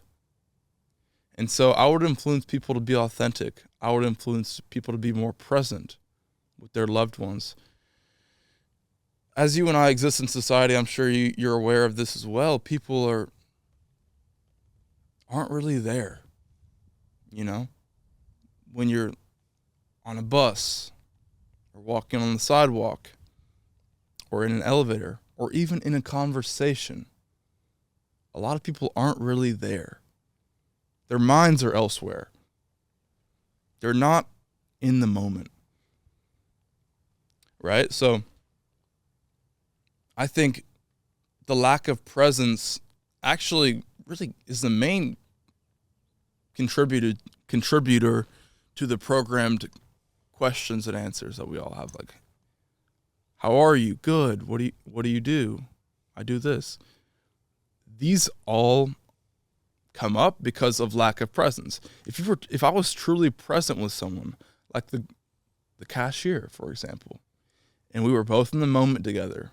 And so I would influence people to be authentic. I would influence people to be more present with their loved ones. As you and I exist in society, I'm sure you're aware of this as well. People aren't really there. You know, when you're on a bus or walking on the sidewalk or in an elevator or even in a conversation, a lot of people aren't really there. Their minds are elsewhere. They're not in the moment. Right? So I think the lack of presence actually really is the main contributor to the programmed questions and answers that we all have. Like, how are you? Good. What do you do? I do this. These all come up because of lack of presence. If I was truly present with someone, like the cashier, for example, and we were both in the moment together,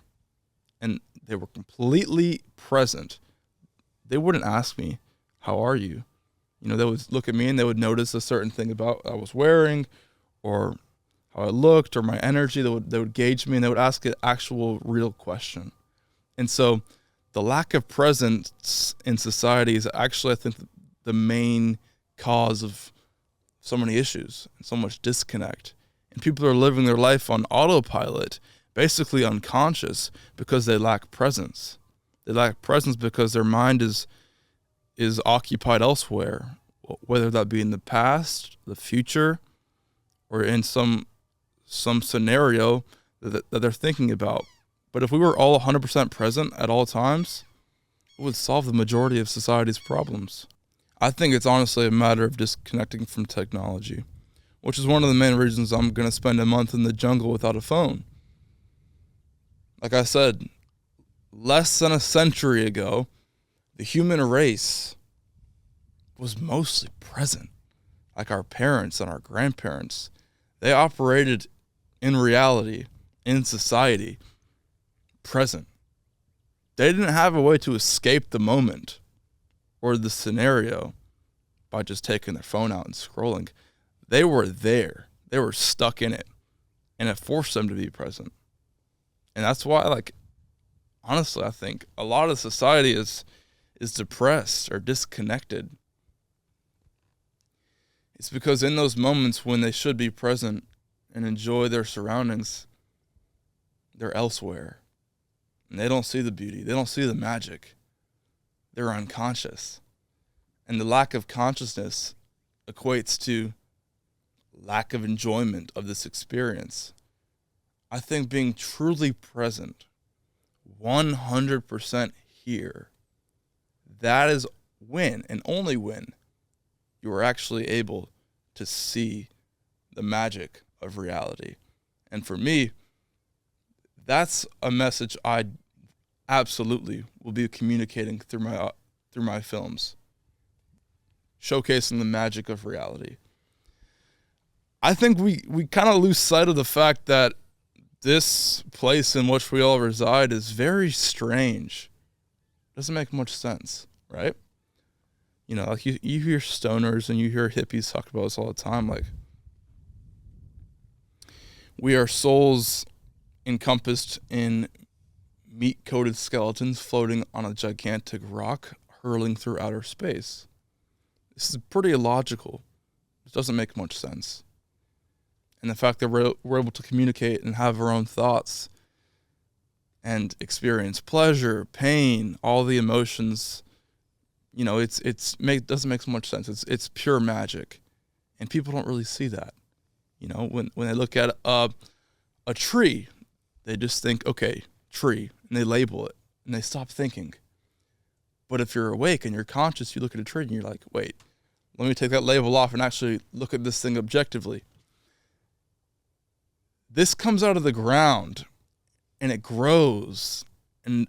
and they were completely present, they wouldn't ask me, how are you? You know, they would look at me and they would notice a certain thing about I was wearing or how I looked or my energy. They would gauge me and they would ask an actual real question. And so the lack of presence in society is actually, I think, the main cause of so many issues and so much disconnect. And people are living their life on autopilot, basically unconscious, because they lack presence. They lack presence because their mind is occupied elsewhere, whether that be in the past, the future, or in some scenario that they're thinking about. But if we were all 100% present at all times, it would solve the majority of society's problems. I think it's honestly a matter of disconnecting from technology, which is one of the main reasons I'm going to spend a month in the jungle without a phone. Like I said, less than a century ago, the human race was mostly present. Like our parents and our grandparents, they operated in reality, in society, present. They didn't have a way to escape the moment or the scenario by just taking their phone out and scrolling. They were there. They were stuck in it, and it forced them to be present. And that's why, like, honestly, I think a lot of society is depressed or disconnected. It's because in those moments when they should be present and enjoy their surroundings, they're elsewhere. And they don't see the beauty. They don't see the magic. They're unconscious. And the lack of consciousness equates to lack of enjoyment of this experience. I think being truly present, 100% here, that is when and only when you are actually able to see the magic of reality. And for me, that's a message I absolutely will be communicating through my films, showcasing the magic of reality. I think we kind of lose sight of the fact that this place in which we all reside is very strange. Doesn't make much sense, right? You know, like you hear stoners and you hear hippies talk about this all the time. Like, we are souls encompassed in meat-coated skeletons floating on a gigantic rock hurling through outer space. This is pretty illogical. It doesn't make much sense. And the fact that we're able to communicate and have our own thoughts and experience pleasure, pain, all the emotions, you know, doesn't make so much sense. It's pure magic, and people don't really see that. You know, when they look at a tree, they just think, okay, tree, and they label it, and they stop thinking. But if you're awake and you're conscious, you look at a tree and you're like, wait, let me take that label off and actually look at this thing objectively. This comes out of the ground, and it grows, and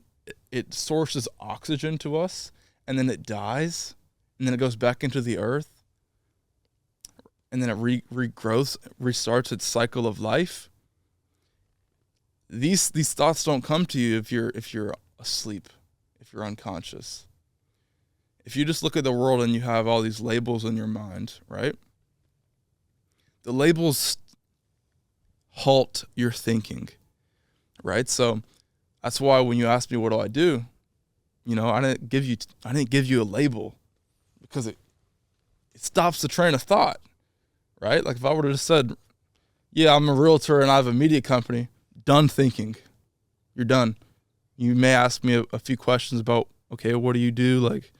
it sources oxygen to us, and then it dies, and then it goes back into the earth, and then it regrows, restarts its cycle of life. These thoughts don't come to you if you're asleep, if you're unconscious. If you just look at the world and you have all these labels in your mind, right? The labels halt your thinking, right? So that's why when you ask me what do I do, you know, I didn't give you a label because it stops the train of thought, right? Like if I would have just said, yeah, I'm a realtor and I have a media company, done thinking. You're done. You may ask me a few questions about, okay, what do you do? Like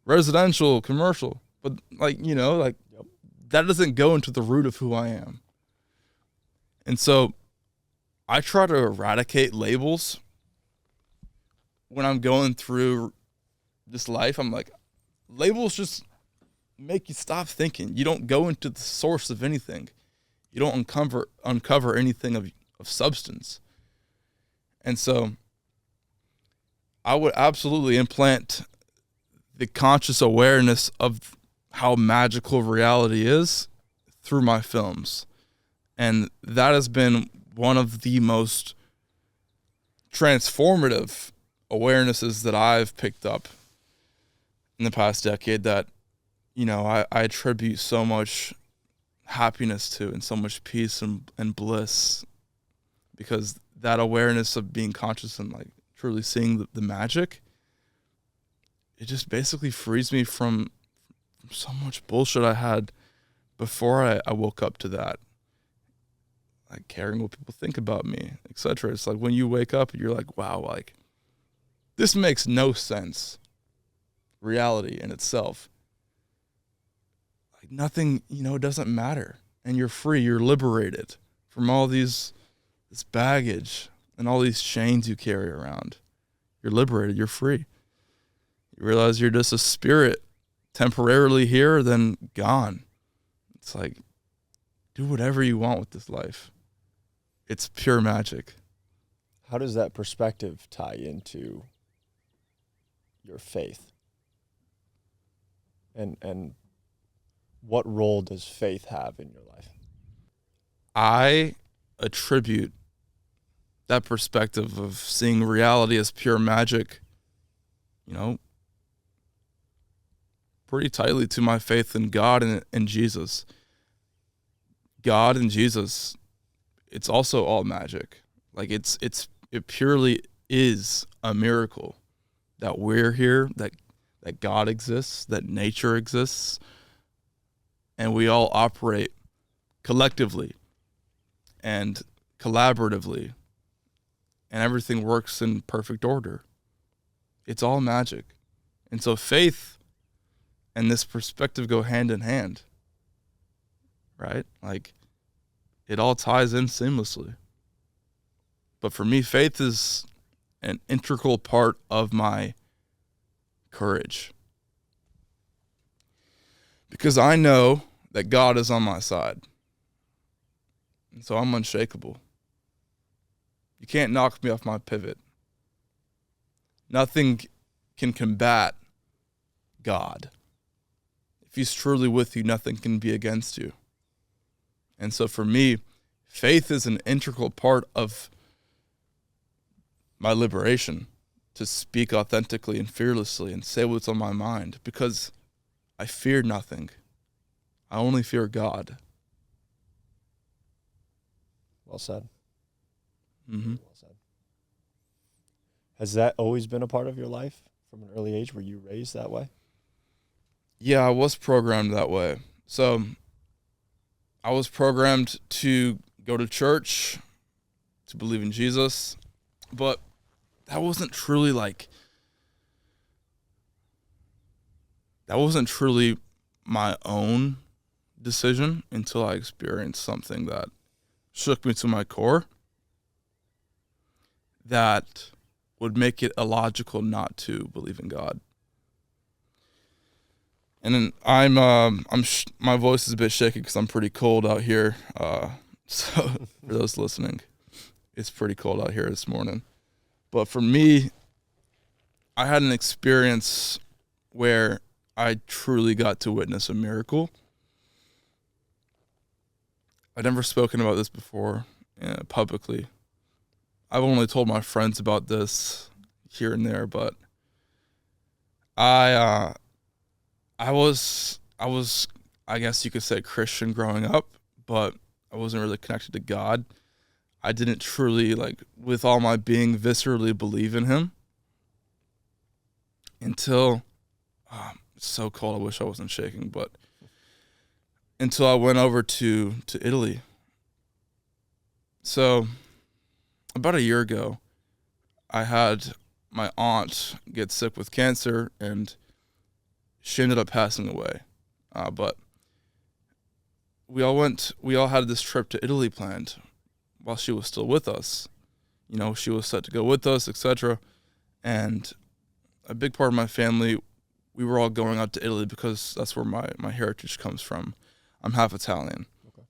residential, commercial, but like, you know, like that doesn't go into the root of who I am. And so I try to eradicate labels when I'm going through this life. I'm like, labels just make you stop thinking. You don't go into the source of anything. You don't uncover anything of substance. And so I would absolutely implant the conscious awareness of how magical reality is through my films. And that has been one of the most transformative awarenesses that I've picked up in the past decade that, you know, I attribute so much happiness to and so much peace and bliss, because that awareness of being conscious and like truly seeing the magic, it just basically frees me from from so much bullshit I had before I woke up to that. Like caring what people think about me, etc. It's like when you wake up, you're like, wow, like this makes no sense. Reality in itself. Like nothing, it doesn't matter. And you're free, you're liberated from all this baggage and all these chains you carry around. You're liberated, you're free. You realize you're just a spirit temporarily here, then gone. It's like, do whatever you want with this life. It's pure magic. How does that perspective tie into your faith? And what role does faith have in your life? I attribute that perspective of seeing reality as pure magic, pretty tightly to my faith in God and Jesus. God and Jesus, it's also all magic. Like it purely is a miracle that we're here, that God exists, that nature exists, and we all operate collectively and collaboratively, and everything works in perfect order. It's all magic. And so faith and this perspective go hand in hand, right? Like it all ties in seamlessly. But for me, faith is an integral part of my courage. Because I know that God is on my side. And so I'm unshakable. You can't knock me off my pivot. Nothing can combat God. If he's truly with you, nothing can be against you. And so for me, faith is an integral part of my liberation, to speak authentically and fearlessly and say what's on my mind, because I fear nothing. I only fear God. Well said. Mm-hmm. Well said. Has that always been a part of your life from an early age? Were you raised that way? Yeah, I was programmed that way. So I was programmed to go to church, to believe in Jesus, but that wasn't truly my own decision until I experienced something that shook me to my core, that would make it illogical not to believe in God. And then my voice is a bit shaky because I'm pretty cold out here. So for those listening, it's pretty cold out here this morning. But for me, I had an experience where I truly got to witness a miracle. I'd never spoken about this before publicly. I've only told my friends about this here and there, but I was, I guess you could say, Christian growing up, but I wasn't really connected to God. I didn't truly, with all my being, viscerally believe in him until, it's so cold, I wish I wasn't shaking, but until I went over to Italy. So about a year ago, I had my aunt get sick with cancer, and she ended up passing away. But we all had this trip to Italy planned while she was still with us. She was set to go with us, etc. And a big part of my family, we were all going out to Italy because that's where my heritage comes from. I'm half Italian. Okay.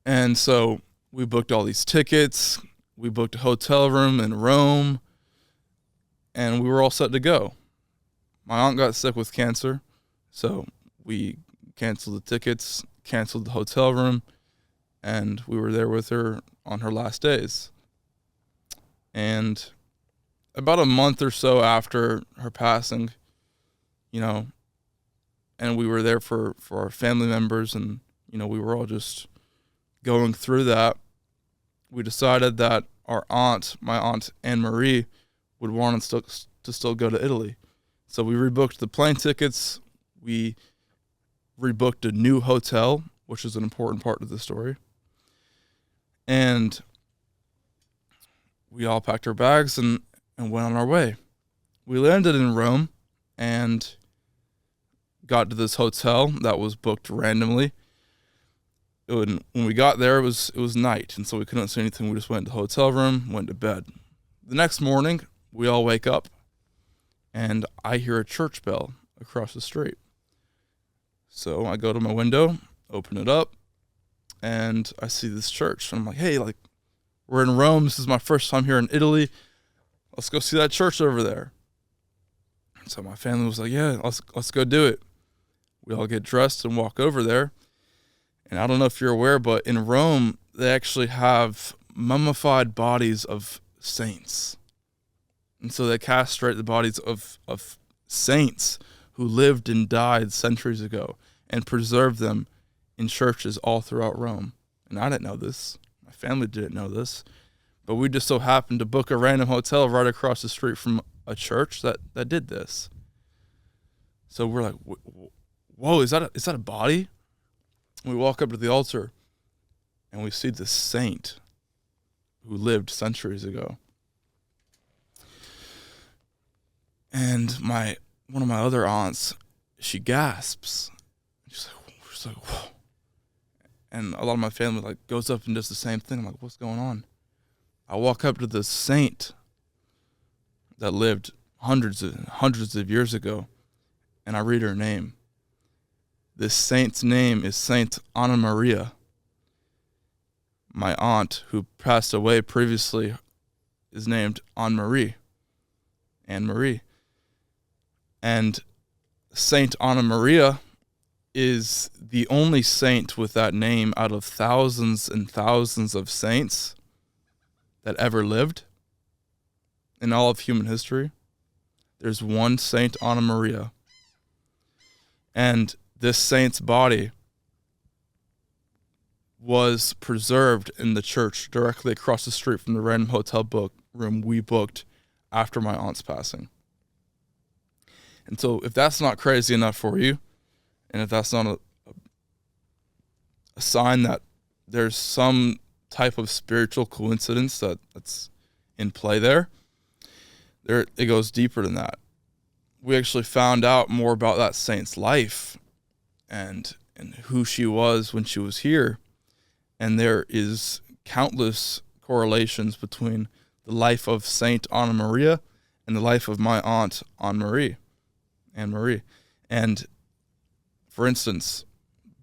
And so we booked all these tickets. We booked a hotel room in Rome. And we were all set to go. My aunt got sick with cancer, so we canceled the tickets, canceled the hotel room, and we were there with her on her last days. And about a month or so after her passing, and we were there for our family members, and, we were all just going through that, we decided that my aunt Anne-Marie, would want us to still go to Italy. So we rebooked the plane tickets, we rebooked a new hotel, which is an important part of the story. And we all packed our bags and went on our way. We landed in Rome and got to this hotel that was booked randomly. When we got there, it was night, and so we couldn't see anything. We just went to the hotel room, went to bed. The next morning, we all wake up, and I hear a church bell across the street. So I go to my window, open it up, and I see this church. And I'm like, hey, like, we're in Rome. This is my first time here in Italy. Let's go see that church over there. So my family was like, yeah, let's go do it. We all get dressed and walk over there. And I don't know if you're aware, but in Rome, they actually have mummified bodies of saints. And so they castrate the bodies of saints who lived and died centuries ago and preserve them in churches all throughout Rome. And I didn't know this. My family didn't know this. But we just so happened to book a random hotel right across the street from a church that did this. So we're like, whoa, is that a body? We walk up to the altar and we see this saint who lived centuries ago. And one of my other aunts, she gasps. She's like, whoa. And a lot of my family like goes up and does the same thing. I'm like, what's going on? I walk up to this saint that lived hundreds of years ago, and I read her name. This saint's name is Saint Anna Maria. My aunt, who passed away previously, is named Anne Marie. And Saint Anna Maria is the only saint with that name out of thousands and thousands of saints that ever lived in all of human history. There's one Saint Anna Maria. And this saint's body was preserved in the church directly across the street from the random hotel room we booked after my aunt's passing. And so if that's not crazy enough for you, and if that's not a sign that there's some type of spiritual coincidence that's in play there, it goes deeper than that. We actually found out more about that saint's life and who she was when she was here. And there is countless correlations between the life of Saint Anna Maria and the life of my aunt, Anne Marie. And for instance,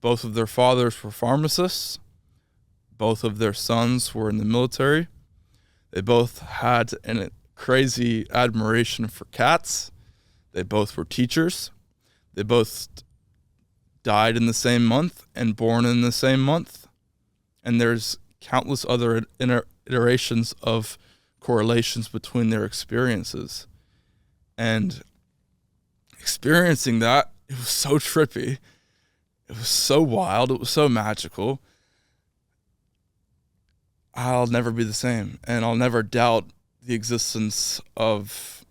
both of their fathers were pharmacists. Both of their sons were in the military. They both had a crazy admiration for cats. They both were teachers. They both died in the same month and born in the same month. And there's countless other iterations of correlations between their experiences. And experiencing that, it was so trippy. It was so wild. It was so magical. I'll never be the same. And I'll never doubt the existence of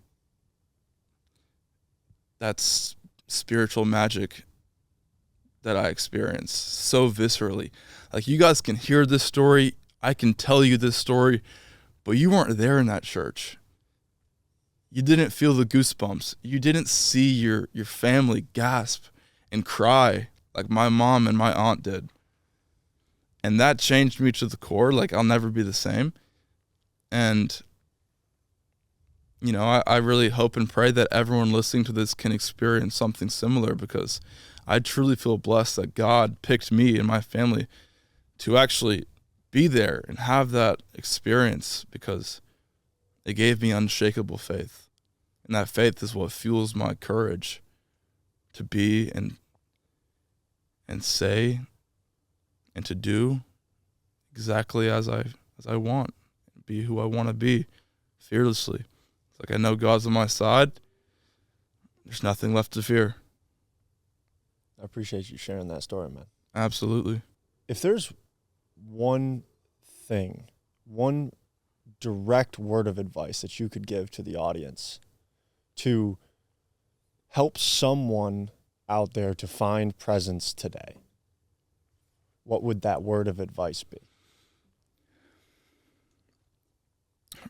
that spiritual magic that I experienced so viscerally. Like, you guys can hear this story. I can tell you this story, but you weren't there in that church. You didn't feel the goosebumps. You didn't see your family gasp and cry like my mom and my aunt did. And that changed me to the core. Like, I'll never be the same. And, you know, I really hope and pray that everyone listening to this can experience something similar, because I truly feel blessed that God picked me and my family to actually be there and have that experience, because it gave me unshakable faith. And that faith is what fuels my courage to be and say and to do exactly as I want, be who I want to be, fearlessly. It's like, I know God's on my side. There's nothing left to fear. I appreciate you sharing that story, man. Absolutely. If there's one thing, one direct word of advice that you could give to the audience to help someone out there to find presence today, what would that word of advice be?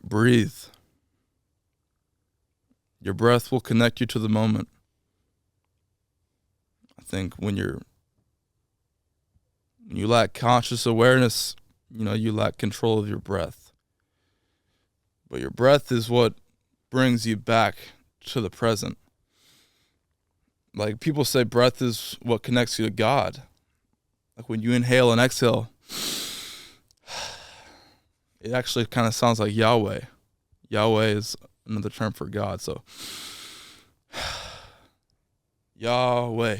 Breathe. Your breath will connect you to the moment. I think when you lack conscious awareness, you lack control of your breath. But your breath is what brings you back to the present. Like people say breath is what connects you to God. Like when you inhale and exhale, it actually kind of sounds like Yahweh. Yahweh is another term for God. So Yahweh.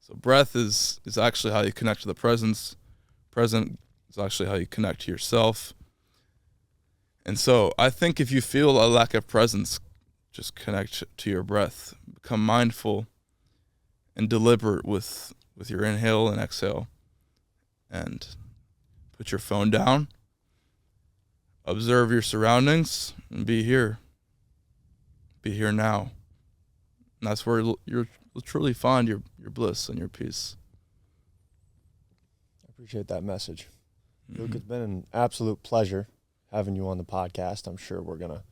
So breath is actually how you connect to the presence. Present is actually how you connect to yourself. And so I think if you feel a lack of presence, just connect to your breath. Become mindful and deliberate with your inhale and exhale. And put your phone down. Observe your surroundings and be here. Be here now. And that's where you'll truly find your bliss and your peace. I appreciate that message. Luke, it's been an absolute pleasure having you on the podcast. I'm sure we're going to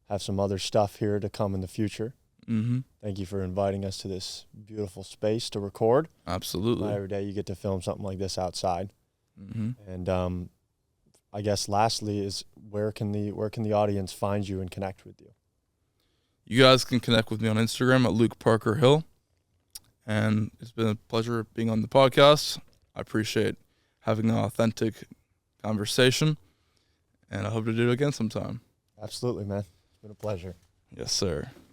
have some other stuff here to come in the future. Thank you for inviting us to this beautiful space to record. Absolutely. Not every day you get to film something like this outside. And I guess lastly is where can the audience find you and connect with you? You guys can connect with me on Instagram at Luke Parker Hill. And it's been a pleasure being on the podcast. I appreciate having an authentic conversation. And I hope to do it again sometime. Absolutely, man. It's been a pleasure. Yes, sir.